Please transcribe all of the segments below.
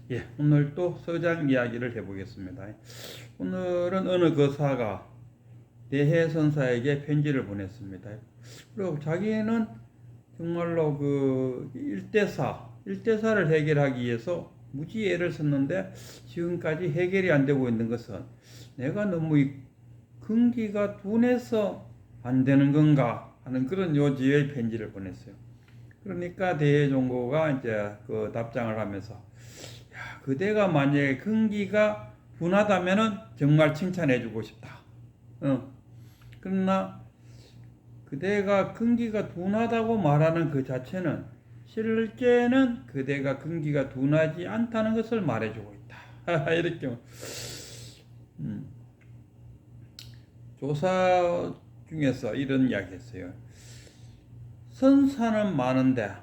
예, 오늘 또 서장 이야기를 해보겠습니다. 오늘은 어느 거사가 대해선사에게 편지를 보냈습니다. 그리고 자기는 정말로 그 일대사를 해결하기 위해서 무지 애를 썼는데 지금까지 해결이 안 되고 있는 것은 내가 너무 근기가 둔해서 안 되는 건가 하는 그런 요지의 편지를 보냈어요. 그러니까 대해종고가 이제 그 답장을 하면서, 야, 그대가 만약에 근기가 둔하다면은 정말 칭찬해주고 싶다. 그러나 그대가 근기가 둔하다고 말하는 그 자체는 실제는 그대가 근기가 둔하지 않다는 것을 말해주고 있다. 이렇게 조사 중에서 이런 이야기했어요. 선사는 많은데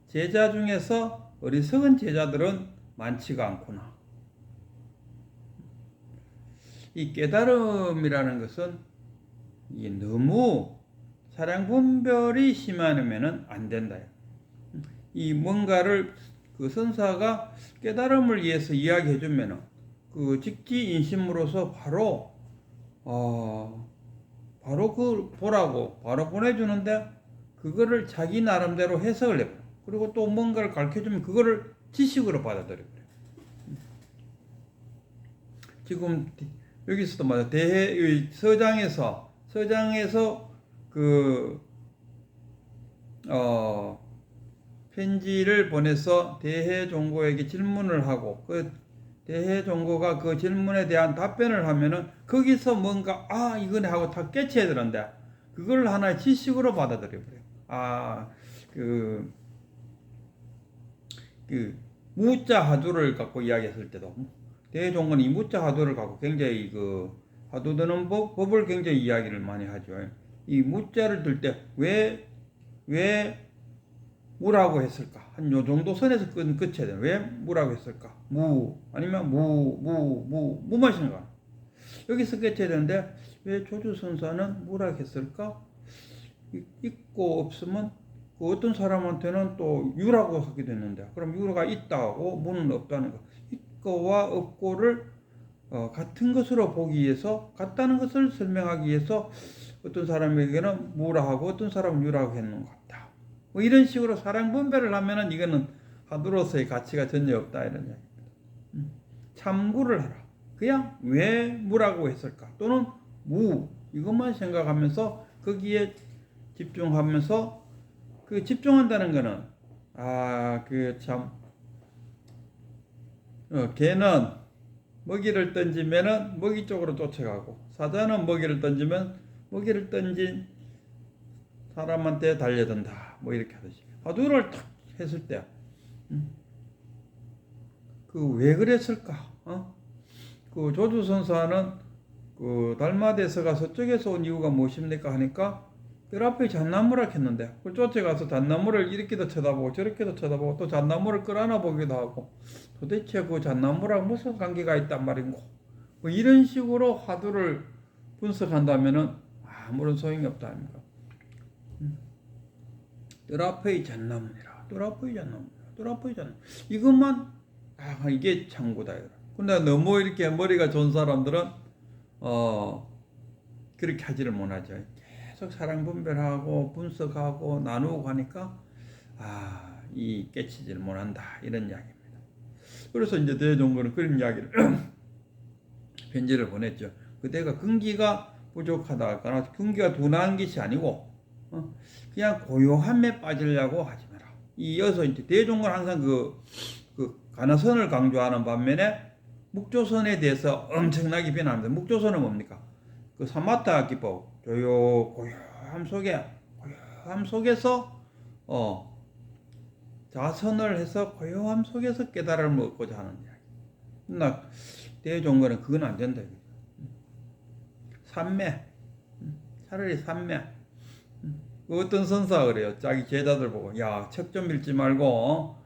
제자 중에서 어리석은 제자들은 많지가 않구나. 이 깨달음이라는 것은 너무 사량 분별이 심하면은 안 된다. 이 뭔가를 그 선사가 깨달음을 위해서 이야기해 주면은 그 직지인심으로서 바로 그 보라고 바로 보내주는데 그거를 자기 나름대로 해석을 해버려. 그리고 또 뭔가를 가르쳐주면 그거를 지식으로 받아들여버려. 지금 여기서도 말이야. 서장에서 그 편지를 보내서 대해종고에게 질문을 하고 그 대해종고가 그 질문에 대한 답변을 하면은 거기서 뭔가 이거네 하고 다 깨쳐야 되는데 그걸 하나의 지식으로 받아들여 버려요. 그 무자 하두를 갖고 이야기했을 때도 대종고는 이 무자 하두를 갖고 굉장히 그 하두드는 법을 굉장히 이야기를 많이 하죠. 이 무자를 들 때 왜 무라고 했을까? 한 요 정도 선에서 끝쳐야 돼. 왜 무라고 했을까? 아니면 무만 생각. 여기서 끝쳐야 되는데 왜 조주선사는 무라고 했을까? 있고 없으면 그 어떤 사람한테는 또 유라고 하게 되는데 그럼 유가 있다고 무는 없다는 거. 있고와 없고를 같은 것으로 보기 위해서 같다는 것을 설명하기 위해서 어떤 사람에게는 무라 하고 어떤 사람은 유라고 했는 것 같다. 뭐 이런 식으로 사량 분별을 하면은 이거는 하두로서의 가치가 전혀 없다 이런 이야기입니다. 참구를 하라. 그냥 왜 무라고 했을까? 또는 무 이것만 생각하면서 거기에 집중하면서 그 집중한다는 거는 개는 먹이를 던지면은 먹이 쪽으로 쫓아가고 사자는 먹이를 던지면 먹이를 던진 사람한테 달려든다. 뭐 이렇게 하듯이 화두를 탁 했을 때 그 왜 그랬을까? 그 조주선사는 그 달마대서가 서쪽에서 온 이유가 무엇입니까? 하니까 뜰 앞에 잣나무라 했는데 그 쫓아가서 잣나무를 이렇게도 쳐다보고 저렇게도 쳐다보고 또 잣나무를 끌어안아 보기도 하고 도대체 그 잣나무랑 무슨 관계가 있단 말인고 뭐 이런 식으로 화두를 분석한다면은 아무런 소용이 없다 아닙니까? 뜰 앞의 잣나무니라. 뜰 앞의 잣나무. 이것만 이게 창구다. 근데 너무 이렇게 머리가 좋은 사람들은 그렇게 하지를 못하죠. 계속 사랑 분별하고 분석하고 나누고 하니까 이 깨치지를 못한다 이런 이야기입니다. 그래서 이제 대종고는 그런 이야기를 편지를 보냈죠. 그대가 근기가 부족하다, 근기가 둔한 것이 아니고 그냥 고요함에 빠지려고 하지 마라. 이어서 이제 대종고는 항상 그 가나선을 강조하는 반면에 묵조선에 대해서 엄청나게 비난합니다. 묵조선은 뭡니까? 그 사마타 기법, 고요함 속에서 자선을 해서 고요함 속에서 깨달음을 얻고자 하는 이야기. 그러나 대종고는 그건 안 된다. 산매, 차라리 산매. 어떤 선사가 그래요. 자기 제자들 보고, 야, 책 좀 읽지 말고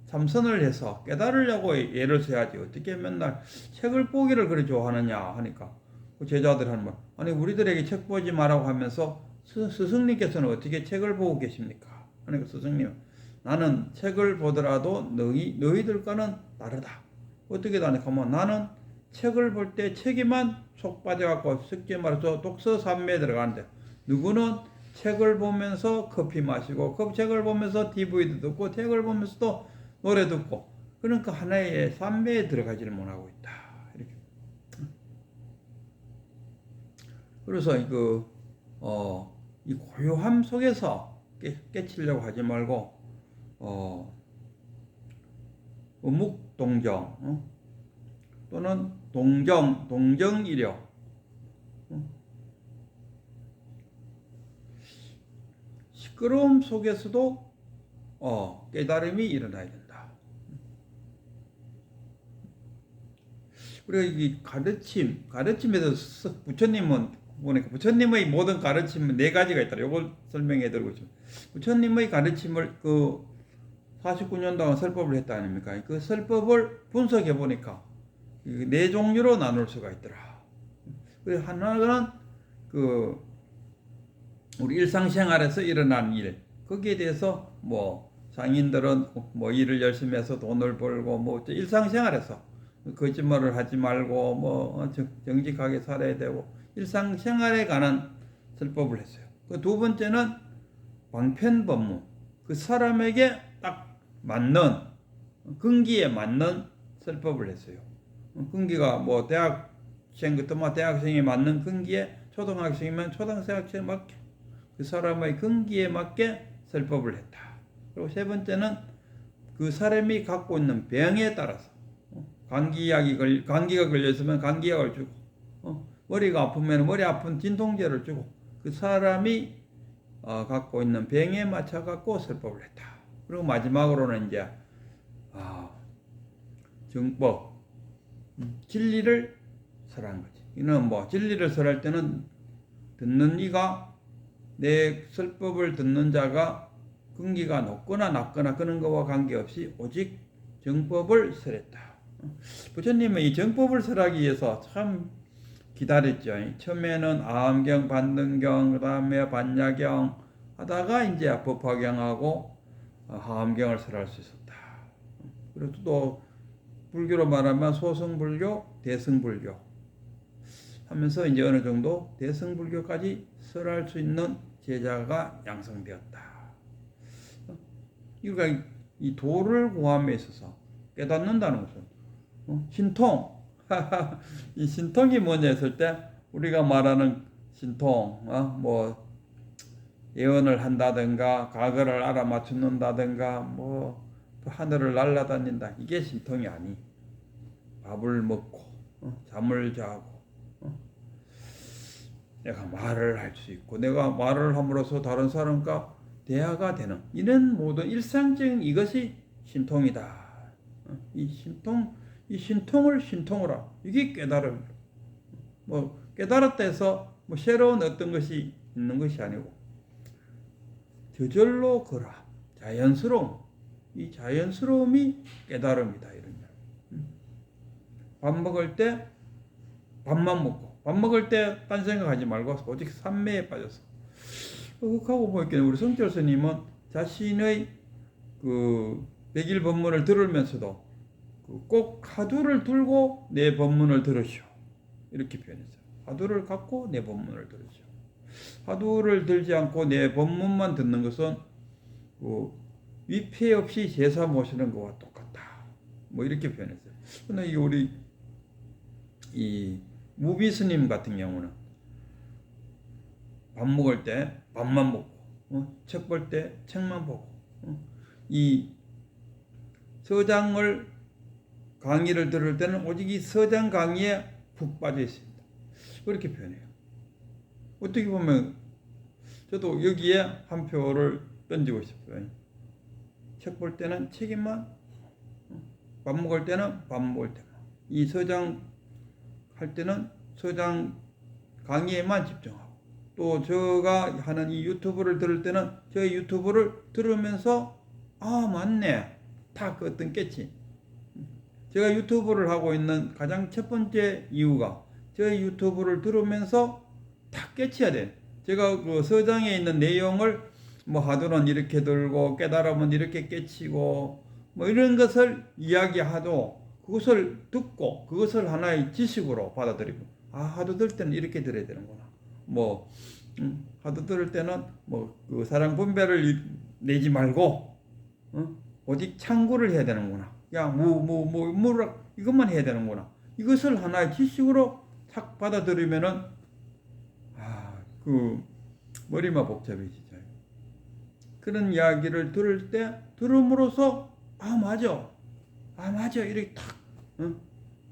참선을 해서 깨달으려고 애를 써야지. 어떻게 맨날 책을 보기를 그리 좋아하느냐 하니까 그 제자들 하는 말. 아니 우리들에게 책 보지 말라고 하면서 스승님께서는 어떻게 책을 보고 계십니까? 그러니까 스승님, 나는 책을 보더라도 너희들과는 다르다. 어떻게 다르냐면 나는 책을 볼 때 책에만 속 빠져갖고 쉽게 말해서 독서 산매에 들어가는데 누구는 책을 보면서 커피 마시고 책을 보면서 DVD도 듣고 책을 보면서도 노래 듣고 그러니까 하나의 산매에 들어가지를 못하고 있다. 이렇게. 그래서 이 고요함 속에서 깨치려고 하지 말고 의묵동정 또는 동정이려 시끄러움 속에서도 깨달음이 일어나야 된다. 우리가 이 가르침에서 부처님은 보니까 부처님의 모든 가르침은 네 가지가 있다. 이걸 설명해 드리고 있습니다. 부처님의 가르침을 49년 동안 설법을 했다 아닙니까? 그 설법을 분석해 보니까 네 종류로 나눌 수가 있더라. 그래서 하나는 우리 일상생활에서 일어난 일, 거기에 대해서 상인들은 일을 열심히 해서 돈을 벌고 일상생활에서 거짓말을 하지 말고 정직하게 살아야 되고 일상생활에 관한 설법을 했어요. 그 두 번째는 방편법문, 그 사람에게 딱 맞는 근기에 맞는 설법을 했어요. 근기가 대학생 같으면 대학생에 맞는 근기에 초등학생이면 초등학생에 맞게 그 사람의 근기에 맞게 설법을 했다. 그리고 세 번째는 그 사람이 갖고 있는 병에 따라서 감기가 걸렸으면 감기약을 주고 머리가 아프면 머리 아픈 진통제를 주고 그 사람이 갖고 있는 병에 맞춰 갖고 설법을 했다. 그리고 마지막으로는 이제 정법 진리를 설한 거지. 이는 진리를 설할 때는 듣는 이가 내 설법을 듣는 자가 근기가 높거나 낮거나 그런 거와 관계없이 오직 정법을 설했다. 부처님은 이 정법을 설하기 위해서 참 기다렸죠. 처음에는 아함경, 반등경, 그 다음에 반야경 하다가 이제 법화경하고 하함경을 설할 수 있었다. 그리고 또 불교로 말하면 소승불교, 대승불교 하면서 이제 어느 정도 대승불교까지 설할 수 있는 제자가 양성되었다. 그러니까 이 도를 구함에 있어서 깨닫는다는 것은 신통. 이 신통이 뭐냐 했을 때 우리가 말하는 신통, 예언을 한다든가 과거를 알아맞춘다든가 하늘을 날아다닌다. 이게 신통이 아니. 밥을 먹고 잠을 자고 내가 말을 할 수 있고 내가 말을 함으로써 다른 사람과 대화가 되는 이런 모든 일상적인 이것이 신통이다. 이 신통을 신통으로 이게 깨달음이다. 깨달았다 해서 새로운 어떤 것이 있는 것이 아니고 저절로 거라 자연스러움, 이 자연스러움이 깨달음이다. 이런 밥 먹을 때 밥만 먹고 밥 먹을 때 딴 생각하지 말고 오직 삼매에 빠져서 그렇게 보니까 우리 성철 스님은 자신의 백일 법문을 들으면서도 꼭 화두를 들고 내 법문을 들으시오 이렇게 표현했어요. 화두를 갖고 내 법문을 들으시오. 화두를 들지 않고 내 법문만 듣는 것은 위패 없이 제사 모시는 것과 똑같다. 이렇게 표현했어요. 근데 우리 이 무비 스님 같은 경우는 밥 먹을 때 밥만 먹고 책 볼 때 책만 보고 이 서장을 강의를 들을 때는 오직 이 서장 강의에 푹 빠져 있습니다. 그렇게 표현해요. 어떻게 보면 저도 여기에 한 표를 던지고 싶어요. 책 볼 때는 책에만, 밥 먹을 때는 밥 먹을 때만, 이 서장 할 때는 서장 강의에만 집중하고 또 제가 하는 이 유튜브를 들을 때는 저희 유튜브를 들으면서 맞네 다 그 어떤 깨치. 제가 유튜브를 하고 있는 가장 첫 번째 이유가 저희 유튜브를 들으면서 다 깨쳐야 돼. 제가 그 서장에 있는 내용을 뭐 하도는 이렇게 들고 깨달음은 이렇게 깨치고 뭐 이런 것을 이야기하도 그것을 듣고 그것을 하나의 지식으로 받아들이고 하도 들 때는 이렇게 들어야 되는구나. 뭐 하도 들을 때는 뭐 그 사랑 분별을 내지 말고 오직 창구를 해야 되는구나. 야, 뭐라 이것만 해야 되는구나. 이것을 하나의 지식으로 탁 받아들이면은 그 머리만 복잡해지죠. 그런 이야기를 들을 때 들음으로써 맞아 이렇게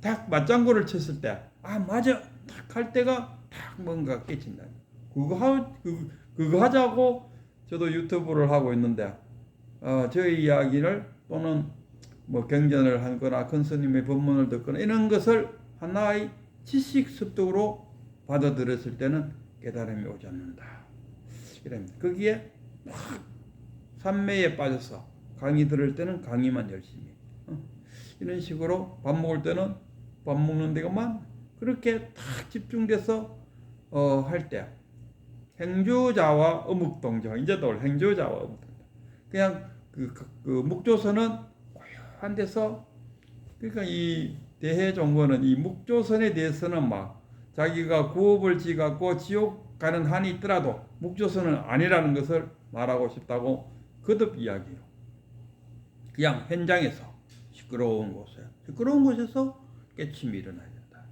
딱 맞장구를 쳤을 때 맞아 딱 할 때가 딱 뭔가 깨진다. 그거 하자고 저도 유튜브를 하고 있는데 저희 이야기를 또는 뭐 경전을 하거나 큰 스님의 법문을 듣거나 이런 것을 하나의 지식 습득으로 받아들였을 때는 깨달음이 오지 않는다. 이랍니다. 거기에 확 삼매에 빠져서 강의 들을 때는 강의만 열심히 이런 식으로 밥 먹을 때는 밥 먹는 데가만 그렇게 딱 집중돼서 할 때 행주자와 어묵동정 이제 또 행주자와 어묵동정 그냥 그 묵조선은 고요한 데서 그러니까 이 대해종거는 이 묵조선에 대해서는 막 자기가 구업을 지갖고 지옥 가는 한이 있더라도 묵조선은 아니라는 것을 말하고 싶다고 거듭 이야기해요. 그냥 현장에서 시끄러운 곳에서 깨침이 일어나야 된다.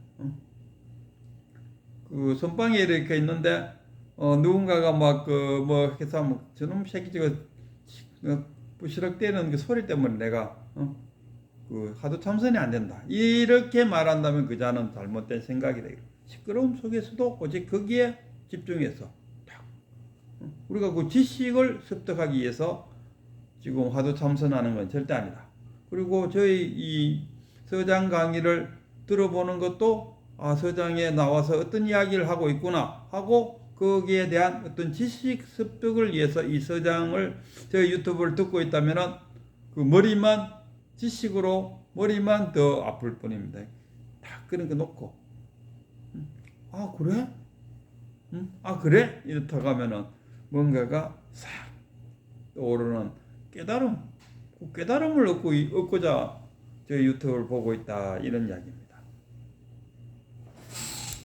그 선방에 이렇게 있는데 누군가가 막 뭐 해서 뭐 저놈 새끼 저거 부시럭대는 그 소리 때문에 내가 그 하도 참선이 안 된다. 이렇게 말한다면 그 자는 잘못된 생각이다. 시끄러움 속에서도 오직 거기에 집중해서 우리가 그 지식을 습득하기 위해서 지금 하도 참선하는 건 절대 아니다. 그리고 저희 이 서장 강의를 들어보는 것도 서장에 나와서 어떤 이야기를 하고 있구나 하고 거기에 대한 어떤 지식 습득을 위해서 이 서장을 저희 유튜브를 듣고 있다면은 그 머리만 더 아플 뿐입니다. 다 그런 거 놓고 그래? 그래? 이렇다고 하면은 뭔가가 싹 떠오르는 깨달음을 얻고자 저희 유튜브를 보고 있다 이런 이야기입니다.